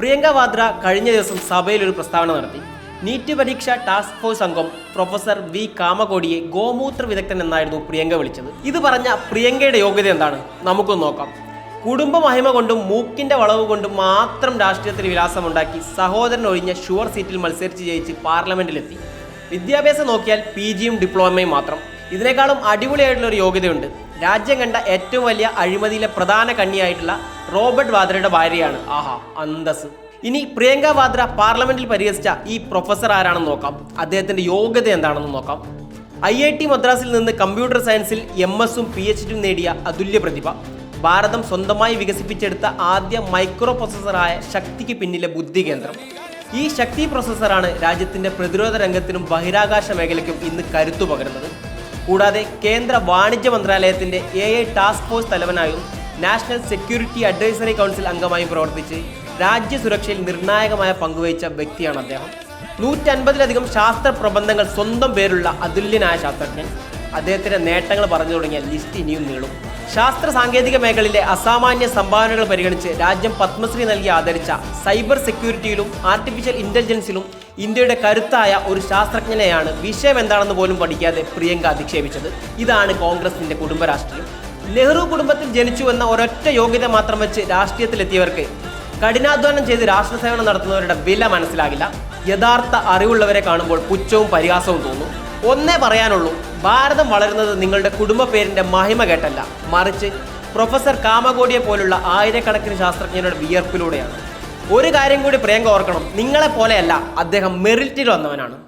പ്രിയങ്ക വാദ്ര കഴിഞ്ഞ ദിവസം സഭയിൽ ഒരു പ്രസ്താവന നടത്തി. നീറ്റ് പരീക്ഷ ടാസ്ക് ഫോഴ്സ് അംഗം പ്രൊഫസർ വി കാമകോടിയെ ഗോമൂത്ര വിദഗ്ധൻ എന്നായിരുന്നു പ്രിയങ്ക വിളിച്ചത്. ഇത് പറഞ്ഞ പ്രിയങ്കയുടെ യോഗ്യത എന്താണ്? നമുക്കൊന്ന് നോക്കാം. കുടുംബ മഹിമ കൊണ്ടും മൂക്കിന്റെ വളവ് കൊണ്ടും മാത്രം രാഷ്ട്രീയത്തിൽ വിലാസമുണ്ടാക്കി സഹോദരൻ ഒഴിഞ്ഞ ഷുവർ സീറ്റിൽ മത്സരിച്ച് ജയിച്ച് പാർലമെന്റിലെത്തി. വിദ്യാഭ്യാസം നോക്കിയാൽ PGയും ഡിപ്ലോമയും മാത്രം. ഇതിനേക്കാളും അടിപൊളിയായിട്ടുള്ള ഒരു യോഗ്യതയുണ്ട്. രാജ്യം കണ്ട ഏറ്റവും വലിയ അഴിമതിയിലെ പ്രധാന കണ്ണിയായിട്ടുള്ള റോബർട്ട് വാദ്രയുടെ ഭാര്യയാണ്. ആഹാ, അന്തസ്. ഇനി പ്രിയങ്ക വാദ്ര പാർലമെന്റിൽ പരിഹസിച്ച ഈ പ്രൊഫസർ ആരാണെന്ന് നോക്കാം. അദ്ദേഹത്തിന്റെ യോഗ്യത എന്താണെന്ന് നോക്കാം. IIT മദ്രാസിൽ നിന്ന് കമ്പ്യൂട്ടർ സയൻസിൽ MS-ഉം PhD-യും നേടിയ അതുല്യ പ്രതിഭ. ഭാരതം സ്വന്തമായി വികസിപ്പിച്ചെടുത്ത ആദ്യ മൈക്രോ പ്രൊസസ്സറായ ശക്തിക്ക് പിന്നിലെ ബുദ്ധി കേന്ദ്രം. ഈ ശക്തി പ്രൊസസ്സറാണ് രാജ്യത്തിന്റെ പ്രതിരോധ രംഗത്തിനും ബഹിരാകാശ മേഖലയ്ക്കും ഇന്ന് കരുത്തു പകരുന്നത്. കൂടാതെ കേന്ദ്ര വാണിജ്യ മന്ത്രാലയത്തിന്റെ AI ടാസ്ക് ഫോഴ്സ് തലവനായും നാഷണൽ സെക്യൂരിറ്റി അഡ്വൈസറി കൗൺസിൽ അംഗമായും പ്രവർത്തിച്ച് രാജ്യസുരക്ഷയിൽ നിർണായകമായ പങ്കുവഹിച്ച വ്യക്തിയാണ് അദ്ദേഹം. 150-ലധികം ശാസ്ത്ര പ്രബന്ധങ്ങൾ സ്വന്തം പേരുള്ള അതുല്യനായ ശാസ്ത്രജ്ഞൻ. അദ്ദേഹത്തിന്റെ നേട്ടങ്ങൾ പറഞ്ഞു തുടങ്ങിയ ലിസ്റ്റ് ഇനിയും നീളും. ശാസ്ത്ര സാങ്കേതിക മേഖലയിലെ അസാമാന്യ സംഭാവനകൾ പരിഗണിച്ച് രാജ്യം പത്മശ്രീ നൽകി ആദരിച്ച സൈബർ സെക്യൂരിറ്റിയിലും ആർട്ടിഫിഷ്യൽ ഇന്റലിജൻസിലും ഇന്ത്യയുടെ കരുത്തായ ഒരു ശാസ്ത്രജ്ഞനെയാണ് വിഷയം എന്താണെന്ന് പോലും പഠിക്കാതെ പ്രിയങ്ക അധിക്ഷേപിച്ചത്. ഇതാണ് കോൺഗ്രസിന്റെ കുടുംബ രാഷ്ട്രീയം. നെഹ്റു കുടുംബത്തിൽ ജനിച്ചു എന്ന ഒരൊറ്റ യോഗ്യത മാത്രം വെച്ച് രാഷ്ട്രീയത്തിലെത്തിയവർക്ക് കഠിനാധ്വാനം ചെയ്ത് രാഷ്ട്രസേവനം നടത്തുന്നവരുടെ വില മനസ്സിലാകില്ല. യഥാർത്ഥ അറിവുള്ളവരെ കാണുമ്പോൾ പുച്ഛവും പരിഹാസവും തോന്നും. ഒന്നേ പറയാനുള്ളൂ, ഭാരതം വളരുന്നത് നിങ്ങളുടെ കുടുംബ പേരിന്റെ മഹിമ കേട്ടല്ല, മറിച്ച് പ്രൊഫസർ കാമകോടിയെ പോലുള്ള ആയിരക്കണക്കിന് ശാസ്ത്രജ്ഞരുടെ വിയർപ്പിലൂടെയാണ്. ഒരു കാര്യം കൂടി പ്രിയങ്ക ഓർക്കണം, നിങ്ങളെ പോലെയല്ല അദ്ദേഹം മെറിറ്റിൽ വന്നവനാണ്.